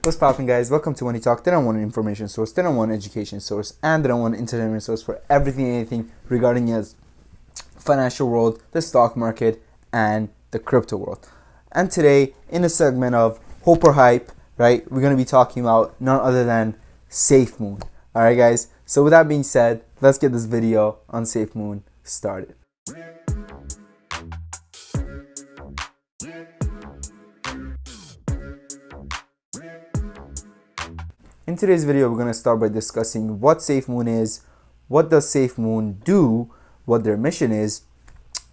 What's poppin', guys? Welcome to Money Talk, the number one information source, the number one education source, and the number one entertainment source for everything and anything regarding your financial world, the stock market, and the crypto world. And today, in a segment of Hope or Hype, right, we're going to be talking about none other than Safemoon. Alright, guys? So with that being said, let's get this video on Safemoon started. In today's video, we're going to start by discussing what Safemoon is, what does Safemoon do, what their mission is,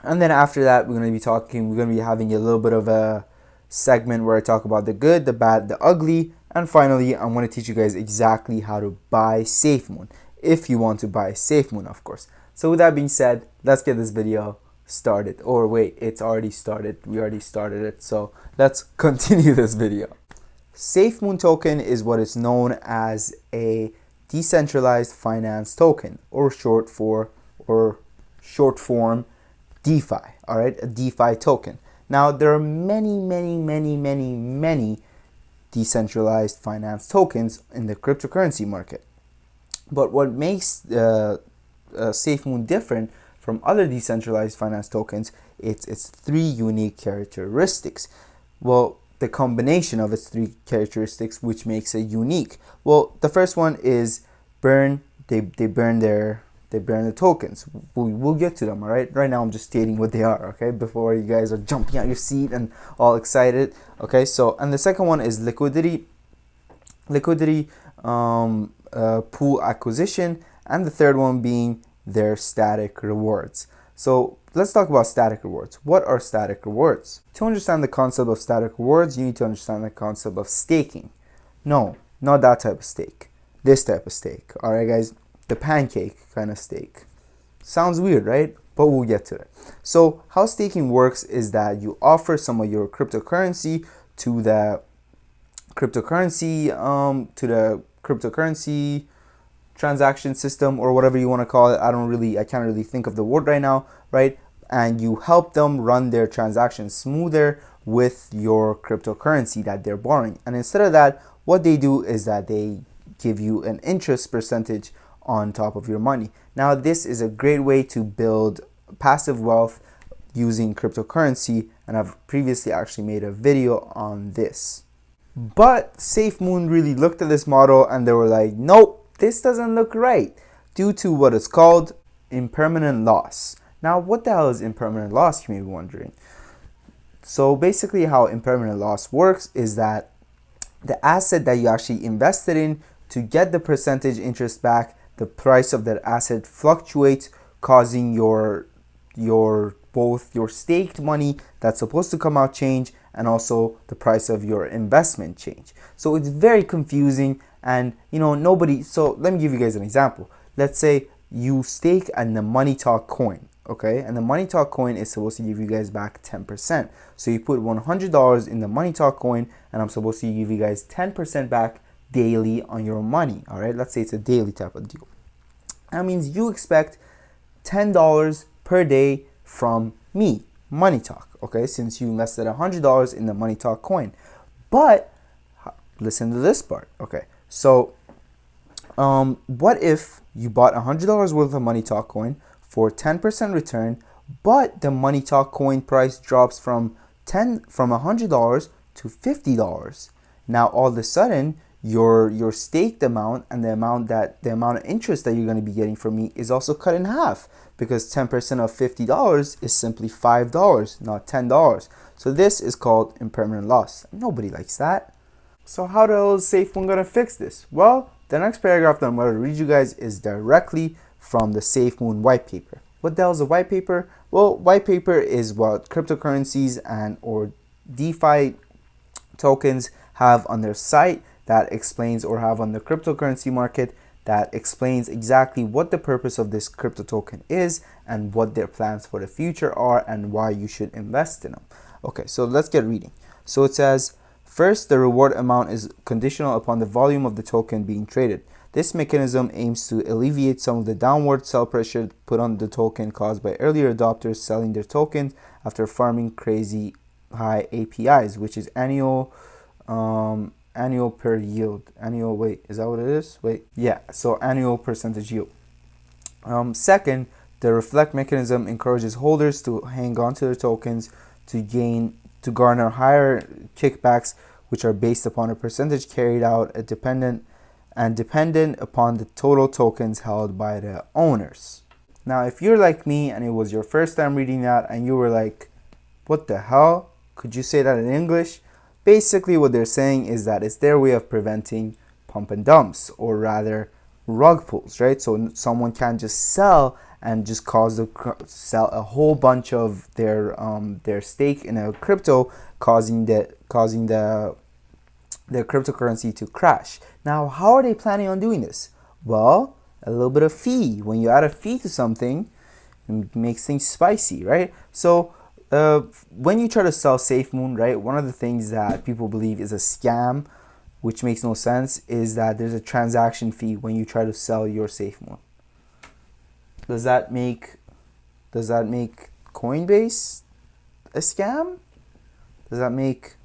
and then after that, we're going to be having a little bit of a segment where I talk about the good, the bad, the ugly, and finally, I'm going to teach you guys exactly how to buy Safemoon, if you want to buy Safemoon, of course. So with that being said, let's get this video started. Or wait, it's already started. We already started it, so let's continue this video. Safemoon token is what is known as a decentralized finance token, or short form DeFi. All right, a DeFi token. Now there are many decentralized finance tokens in the cryptocurrency market. But what makes Safemoon different from other decentralized finance tokens, it's three unique characteristics. Well, the combination of its three characteristics which makes it unique. Well, the first one is burn the tokens. We'll get to them. All right, right now I'm just stating what they are, okay, before you guys are jumping out your seat and all excited. Okay, so, and the second one is liquidity pool acquisition, and the third one being their static rewards. So let's talk about static rewards. What are static rewards? To understand the concept of static rewards, you need to understand the concept of staking. No, not that type of stake. This type of stake. Alright, guys? The pancake kind of stake. Sounds weird, right? But we'll get to it. So how staking works is that you offer some of your cryptocurrency to the cryptocurrency transaction system, or whatever you want to call it. I can't really think of the word right now, right? And you help them run their transactions smoother with your cryptocurrency that they're borrowing. And instead of that, what they do is that they give you an interest percentage on top of your money. Now, this is a great way to build passive wealth using cryptocurrency, and I've previously actually made a video on this. But Safemoon really looked at this model and they were like, nope, this doesn't look right, due to what is called impermanent loss. Now, what the hell is impermanent loss, you may be wondering? So basically how impermanent loss works is that the asset that you actually invested in, to get the percentage interest back, the price of that asset fluctuates, causing your both your staked money that's supposed to come out change, and also the price of your investment change. So it's very confusing, and so let me give you guys an example. Let's say you stake in the Money Talk coin, okay? And the Money Talk coin is supposed to give you guys back 10%. So you put $100 in the Money Talk coin, and I'm supposed to give you guys 10% back daily on your money, all right? Let's say it's a daily type of deal. That means you expect $10 per day from me, Money Talk, okay? Since you invested $100 in the Money Talk coin. But listen to this part, okay? So what if you bought $100 worth of Money Talk coin for 10% return, but the Money Talk coin price drops from $100 to $50? Now all of a sudden your staked amount and the amount of interest that you're going to be getting from me is also cut in half, because 10% of $50 is simply $5, not $10. So this is called impermanent loss. Nobody likes that. So how the hell is Safemoon going to fix this? Well, the next paragraph that I'm going to read you guys is directly from the Safemoon white paper. What the hell is a white paper? Well, white paper is what cryptocurrencies or DeFi tokens have on their site that explains, or have on the cryptocurrency market that explains exactly what the purpose of this crypto token is and what their plans for the future are and why you should invest in them. Okay, so let's get reading. So it says, first, the reward amount is conditional upon the volume of the token being traded. This mechanism aims to alleviate some of the downward sell pressure put on the token caused by earlier adopters selling their tokens after farming crazy high APIs, which is annual annual per yield. Annual, wait, is that what it is? Wait, yeah, so annual percentage yield. Second, the reflect mechanism encourages holders to hang on to their tokens to garner higher kickbacks, which are based upon a percentage carried out dependent upon the total tokens held by the owners. Now, if you're like me and it was your first time reading that and you were like, what the hell? Could you say that in English? Basically, what they're saying is that it's their way of preventing pump and dumps, or rather rug pulls, right? So someone can just sell and just sell a whole bunch of their stake in a crypto, causing their cryptocurrency to crash. Now, how are they planning on doing this? Well, a little bit of fee. When you add a fee to something, it makes things spicy, right? So when you try to sell SafeMoon, right, one of the things that people believe is a scam, which makes no sense, is that there's a transaction fee when you try to sell your SafeMoon. Does that make Coinbase a scam? Does that make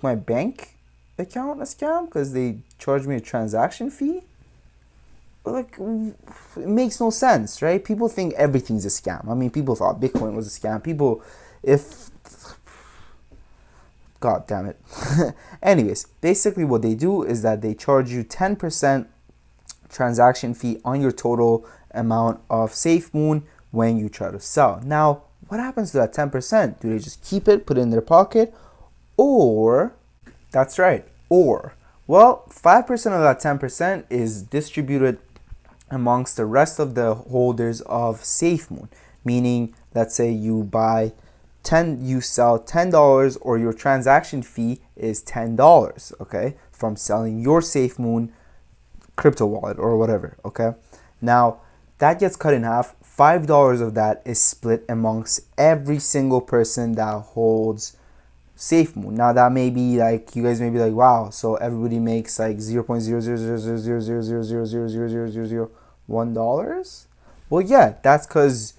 my bank account a scam because they charge me a transaction fee? Like, it makes no sense, right? People think everything's a scam. I mean, people thought Bitcoin was a scam. God damn it. Anyways, basically what they do is that they charge you 10% transaction fee on your total amount of SafeMoon when you try to sell. Now, what happens to that 10%? Do they just keep it, put it in their pocket? Or, that's right, well, 5% of that 10% is distributed amongst the rest of the holders of SafeMoon. Meaning, let's say you sell $10, or your transaction fee is $10, okay, from selling your SafeMoon crypto wallet or whatever, okay? Now, that gets cut in half. $5 of that is split amongst every single person that holds SafeMoon. Now, that may be like, you guys may be like, wow, so everybody makes like $0.00000000001. Well, yeah, that's because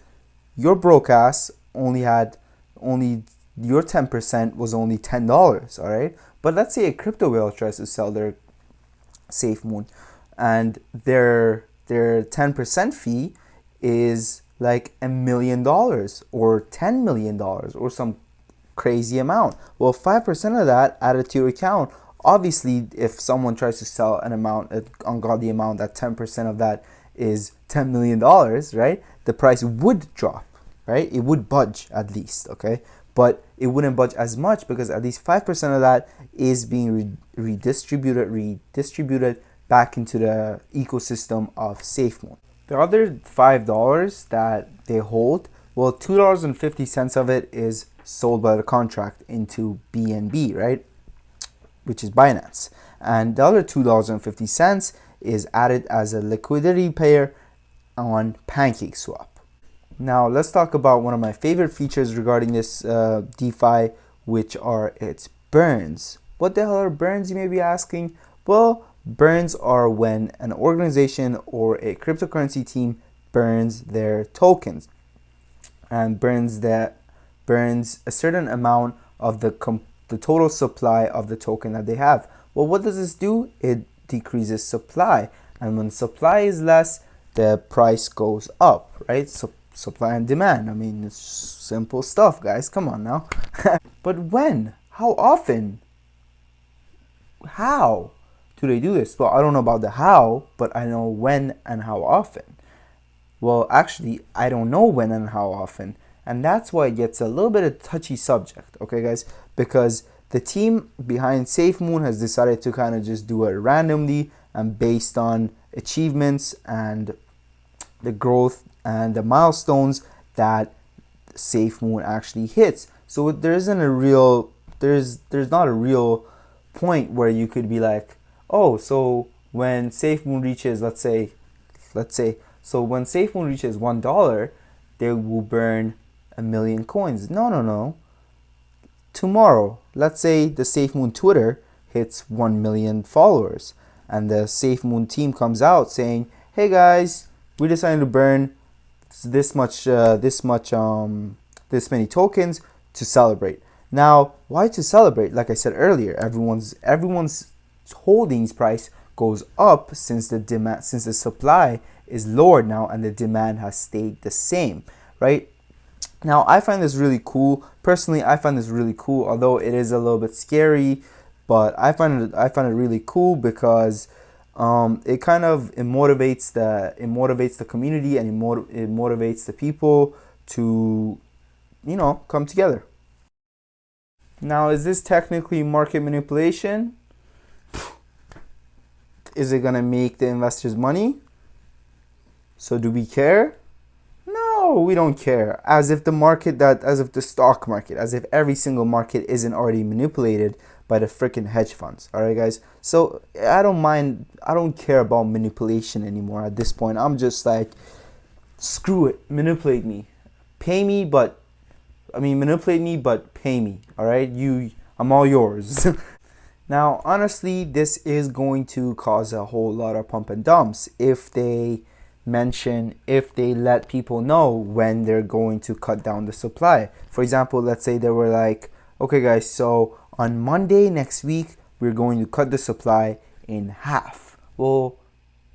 your broke ass only your 10% was only $10, all right? But let's say a crypto whale tries to sell their SafeMoon, and their 10% fee is like $1 million or $10 million or some crazy amount. Well, 5% of that added to your account. Obviously, if someone tries to sell an ungodly amount, that 10% of that is $10 million, right? The price would drop, right? It would budge at least, okay? But it wouldn't budge as much because at least 5% of that is being redistributed back into the ecosystem of SafeMoon. The other $5 that they hold, well, $2.50 of it is sold by the contract into BNB, right? Which is Binance. And the other $2.50 is added as a liquidity pair on PancakeSwap. Now, let's talk about one of my favorite features regarding this DeFi, which are its burns. What the hell are burns, you may be asking? Well, burns are when an organization or a cryptocurrency team burns their tokens and burns a certain amount of the total supply of the token that they have. Well, what does this do? It decreases supply, and when supply is less, the price goes up, right? So supply and demand. I mean, it's simple stuff, guys. Come on now. But when? How often? How do they do this? Well, I don't know about the how, but I know when and how often. Well, actually, I don't know when and how often. And that's why it gets a little bit of a touchy subject, okay, guys? Because the team behind SafeMoon has decided to kind of just do it randomly and based on achievements and the growth and the milestones that SafeMoon actually hits. So there's not a real point where you could be like, oh, so when SafeMoon reaches, let's say, so when SafeMoon reaches $1, they will burn 1 million coins. No. Tomorrow, let's say the SafeMoon Twitter hits 1 million followers, and the SafeMoon team comes out saying, "Hey guys, we decided to burn this many tokens to celebrate." Now, why to celebrate? Like I said earlier, everyone's holdings price goes up since the supply is lowered now and the demand has stayed the same, right? Now, I find this really cool. Personally, I find this really cool, although it is a little bit scary, but I find it really cool because it motivates the community, and it motivates the people to come together. Now, is this technically market manipulation? Is it gonna make the investors money? So do we care? No, we don't care. As if the stock market, as if every single market isn't already manipulated by the freaking hedge funds. All right, guys. So I don't mind. I don't care about manipulation anymore at this point. I'm just like, screw it, manipulate me, pay me, but manipulate me, but pay me. All right, I'm all yours. Now, honestly, this is going to cause a whole lot of pump and dumps if they let people know when they're going to cut down the supply. For example, let's say they were like, okay, guys, so on Monday next week, we're going to cut the supply in half. Well,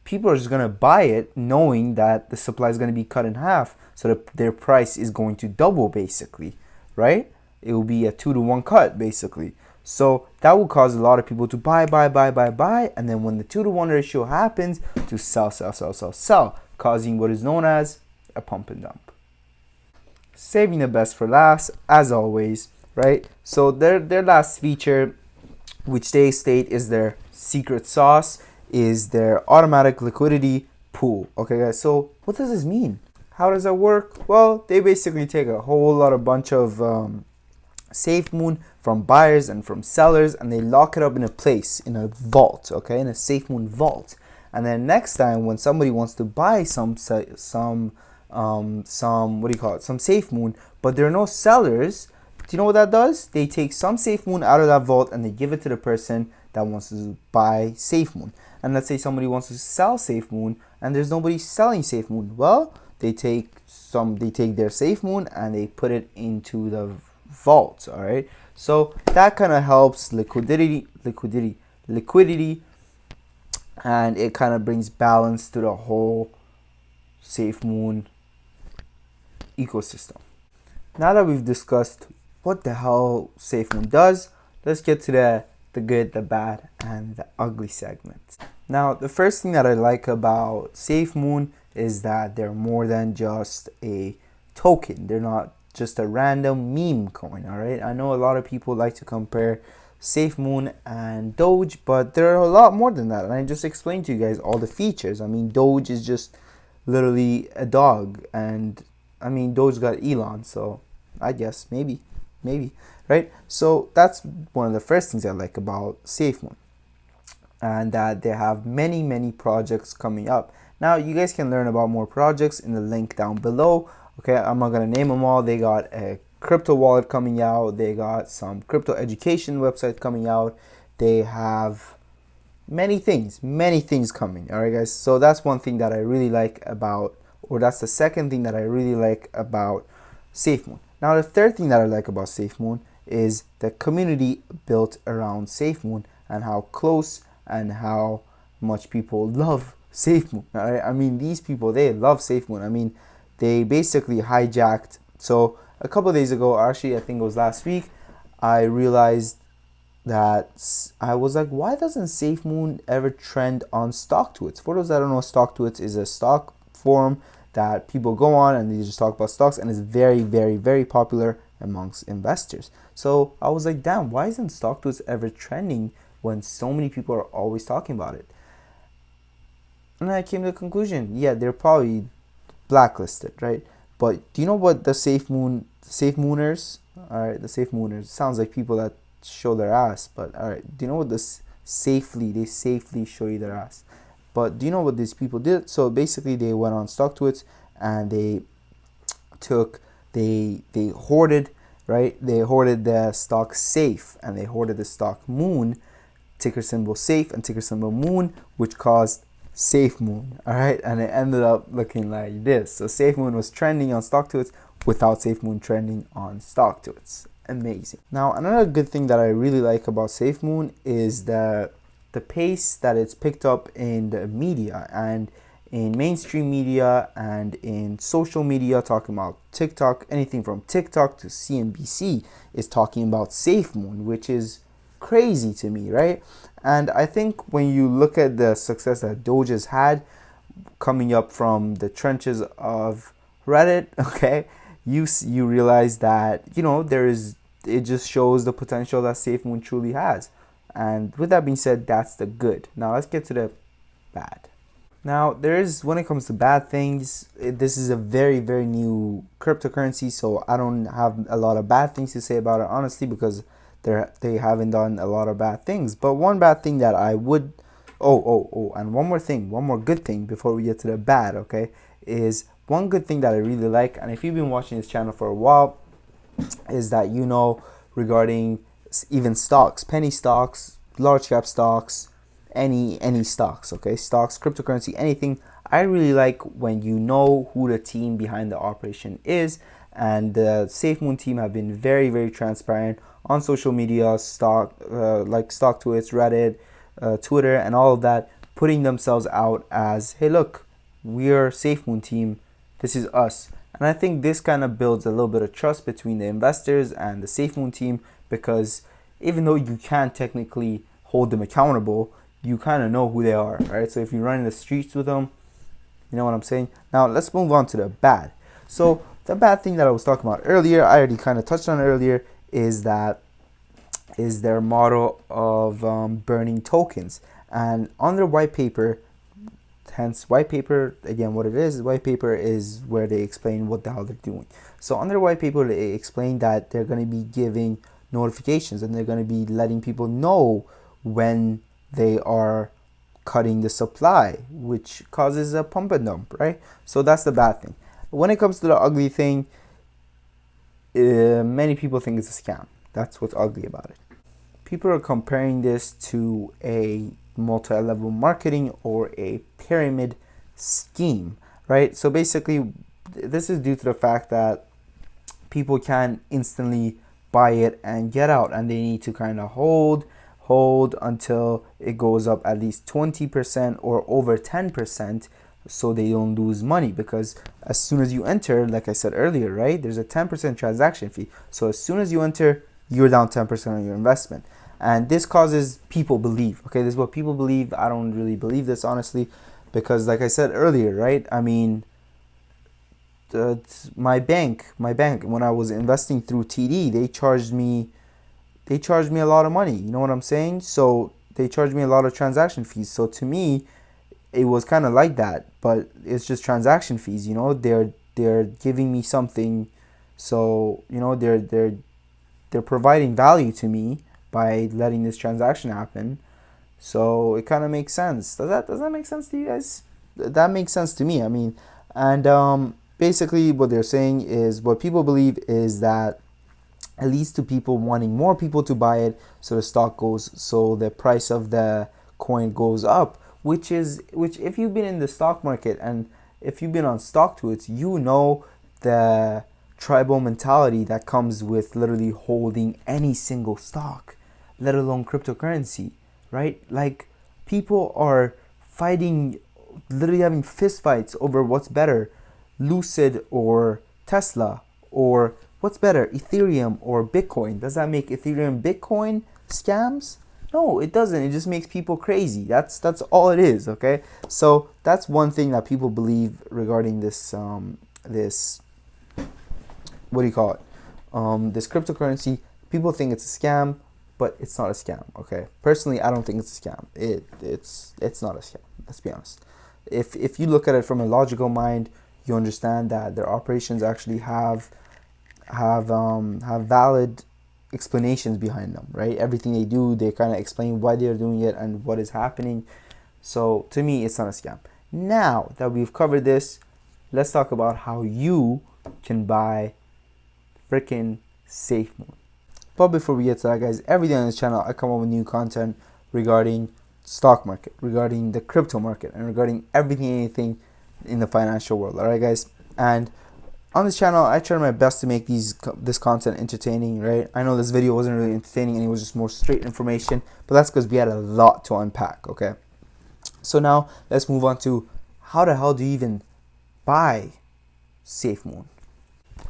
people are just going to buy it knowing that the supply is going to be cut in half, so that their price is going to double, basically, right? It will be a 2-to-1 cut, basically. So that will cause a lot of people to buy, and then when the 2-to-1 ratio happens, to sell, causing what is known as a pump and dump. Saving the best for last, as always, right? So their last feature, which they state is their secret sauce, is their automatic liquidity pool. Okay, guys, so what does this mean? How does that work? Well, they basically take a whole lot of bunch of SafeMoon from buyers and from sellers, and they lock it up in a place, in a vault, okay, in a SafeMoon vault. And then next time when somebody wants to buy some SafeMoon, but there are no sellers, do you know what that does? They take some SafeMoon out of that vault and they give it to the person that wants to buy SafeMoon. And let's say somebody wants to sell SafeMoon and there's nobody selling SafeMoon. Well, they take their SafeMoon and they put it into the vault. All right, so that kind of helps liquidity, and it kind of brings balance to the whole SafeMoon ecosystem. Now that we've discussed what the hell SafeMoon does, let's get to the good, the bad, and the ugly segment. Now, the first thing that I like about SafeMoon is that they're more than just a token. They're not just a random meme coin. All right, I know a lot of people like to compare SafeMoon and Doge, but there are a lot more than that, and I just explained to you guys all the features. Doge is just literally a dog, and Doge got Elon, so I guess maybe, right? So that's one of the first things I like about SafeMoon, and that they have many projects coming up. Now, you guys can learn about more projects in the link down below. Okay, I'm not gonna name them all. They got a crypto wallet coming out. They got some crypto education website coming out. They have many things coming. All right, guys. So that's one thing that I really like about, or that's the second thing that I really like about SafeMoon. Now, the third thing that I like about SafeMoon is the community built around SafeMoon and how close and how much people love SafeMoon. All right? These people, they love SafeMoon. They basically hijacked. So a couple of days ago, actually, I think it was last week, I realized that I was like, why doesn't SafeMoon ever trend on StockTwits? For those that don't know, StockTwits is a stock forum that people go on and they just talk about stocks, and it's very popular amongst investors. So I was like, damn, why isn't StockTwits ever trending when so many people are always talking about it? And I came to the conclusion, yeah, they're probably blacklisted, right? But do you know what the SafeMooners, all right, the SafeMooners, sounds like people that show their ass, but all right, do you know what this they safely show you their ass? But do you know what these people did? So basically they went on StockTwits and they hoarded, right? They hoarded the stock Safe and they hoarded the stock Moon, ticker symbol Safe and ticker symbol Moon, which caused SafeMoon, all right, and it ended up looking like this. So SafeMoon was trending on StockTwits without SafeMoon trending on StockTwits. amazing. Now, another good thing that I really like about SafeMoon is the pace that it's picked up in the media and in mainstream media and in social media, talking about TikTok. Anything from TikTok to CNBC is talking about SafeMoon, which is crazy to me, right? And I think when you look at the success that Doge has had coming up from the trenches of Reddit, okay, you realize that, you know, it just shows the potential that SafeMoon truly has. And with that being said, that's the good. Now let's get to the bad. Now, when it comes to bad things, this is a very, very new cryptocurrency, so I don't have a lot of bad things to say about it, honestly, because they haven't done a lot of bad things. But one bad thing that I would, and one more good thing before we get to the bad, okay, is one good thing that I really like, and if you've been watching this channel for a while, is that, you know, regarding even stocks, penny stocks, large cap stocks, any stocks, okay, stocks, cryptocurrency, anything. I really like when you know who the team behind the operation is, and the SafeMoon team have been very, very transparent on social media, like StockTwits, Reddit, Twitter, and all of that, putting themselves out as, hey, look, we're SafeMoon team, this is us. And I think this kind of builds a little bit of trust between the investors and the SafeMoon team, because even though you can't technically hold them accountable, you kind of know who they are, right? So if you run in the streets with them, you know what I'm saying? Now let's move on to the bad. So the bad thing that I was talking about earlier, I already kind of touched on earlier, is their model of burning tokens. And on their white paper, hence white paper, again, what it is, white paper is where they explain what the hell they're doing. So on their white paper, they explain that they're going to be giving notifications and they're going to be letting people know when they are cutting the supply, which causes a pump and dump, right? So that's the bad thing. When it comes to the ugly thing, many people think it's a scam. That's what's ugly about it. People are comparing this to a multi-level marketing or a pyramid scheme, right? So basically, this is due to the fact that people can't instantly buy it and get out, and they need to kind of hold until it goes up at least 20% or over 10%, so they don't lose money. Because as soon as you enter, like I said earlier, right, there's a 10% transaction fee. So as soon as you enter, you're down 10% on your investment. And this causes people believe, okay, this is what people believe. I don't really believe this, honestly, because like I said earlier, right, I mean, my bank, when I was investing through TD, they charged me a lot of money, you know what I'm saying? So they charged me a lot of transaction fees. So to me, it was kind of like that, but it's just transaction fees, you know. They're giving me something, so, you know, they're providing value to me by letting this transaction happen. So it kind of makes sense. Does that make sense to you guys? That makes sense to me. I mean, and basically what they're saying is, what people believe is that it leads to people wanting more people to buy it, so the price of the coin goes up, which if you've been in the stock market and if you've been on StockTwits, you know the tribal mentality that comes with literally holding any single stock, let alone cryptocurrency, right? Like, people are fighting, literally having fist fights over what's better, Lucid or Tesla, or what's better, Ethereum or Bitcoin. Does that make Ethereum, Bitcoin scams? No, it doesn't. It just makes people crazy. That's all it is, okay? So that's one thing that people believe regarding this this, what do you call it? This cryptocurrency. People think it's a scam, but it's not a scam, okay? Personally, I don't think it's a scam. It's not a scam. Let's be honest. If you look at it from a logical mind, you understand that their operations actually have valid explanations behind them, right? Everything they do, they kind of explain why they're doing it and what is happening. So to me, it's not a scam. Now that we've covered this, let's talk about how you can buy freaking SafeMoon. But before we get to that, guys, every day on this channel I come up with new content regarding stock market, regarding the crypto market, and regarding everything, anything in the financial world. All right, guys. And On this channel, I try my best to make this content entertaining, right? I know this video wasn't really entertaining and it was just more straight information, but that's because we had a lot to unpack, okay? So now let's move on to how the hell do you even buy Safemoon?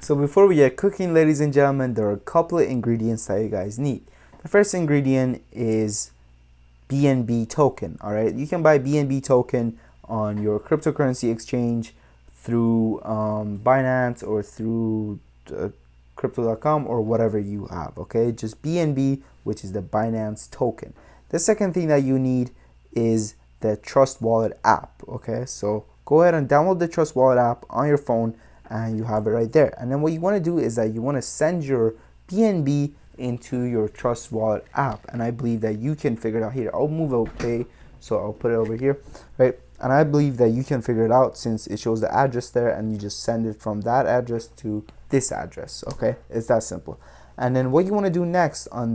So before we get cooking, ladies and gentlemen, there are a couple of ingredients that you guys need. The first ingredient is BNB token, all right? You can buy BNB token on your cryptocurrency exchange through Binance or through crypto.com or whatever you have, okay? Just BNB, which is the Binance token. The second thing that you need is the Trust Wallet app, okay? So go ahead and download the Trust Wallet app on your phone and you have it right there. And then what you want to do is that you want to send your BNB into your Trust Wallet app, and I believe that you can figure it out here. I'll move away, so I'll put it over here, right? And I believe that you can figure it out since it shows the address there, and you just send it from that address to this address, okay? It's that simple. And then what you want to do next on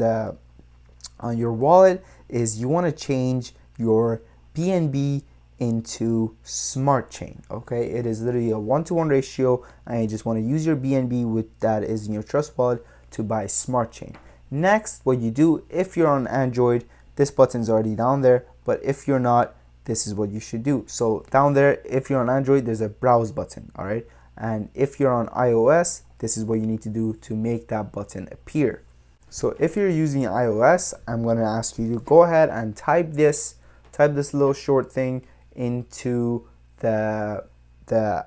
your wallet is you want to change your BNB into smart chain, okay? It is literally a 1-to-1 ratio, and you just want to use your BNB with that is in your Trust Wallet to buy smart chain. Next, what you do, if you're on Android, this button's already down there, but if you're not, this is what you should do. So down there, if you're on Android, there's a browse button, all right? And if you're on iOS, this is what you need to do to make that button appear. So if you're using iOS, I'm going to ask you to go ahead and type this little short thing into the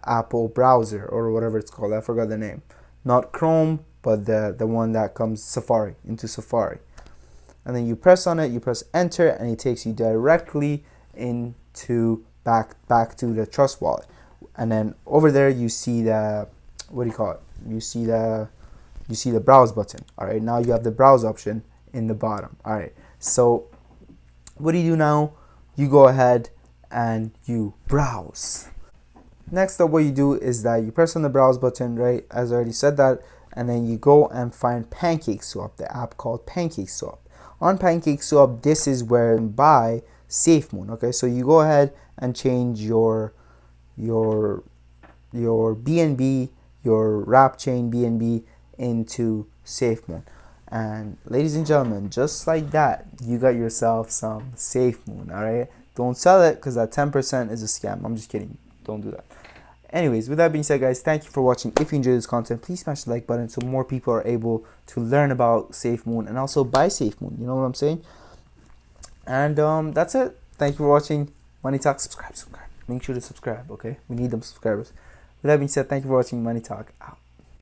Apple browser or whatever it's called. I forgot the name. Not Chrome, but the one that comes Safari, into Safari. And then you press on it, you press enter, and it takes you directly into back to the Trust Wallet. And then over there you see the, what do you call it? You see the browse button. All right, now you have the browse option in the bottom. All right, so what do you do now? You go ahead and you browse. Next up, what you do is that you press on the browse button, right? As I already said that, and then you go and find PancakeSwap, the app called PancakeSwap. On PancakeSwap, this is where you buy Safemoon. Okay, so you go ahead and change your BNB, your wrap chain BNB into Safemoon. And ladies and gentlemen, just like that, you got yourself some Safemoon. All right, don't sell it because that 10% is a scam. I'm just kidding. Don't do that. Anyways, with that being said, guys, thank you for watching. If you enjoyed this content, please smash the like button so more people are able to learn about Safemoon and also buy Safemoon. You know what I'm saying? And that's it. Thank you for watching. Money Talk. Subscribe. Make sure to subscribe, okay? We need them subscribers. With that being said, thank you for watching. Money Talk out.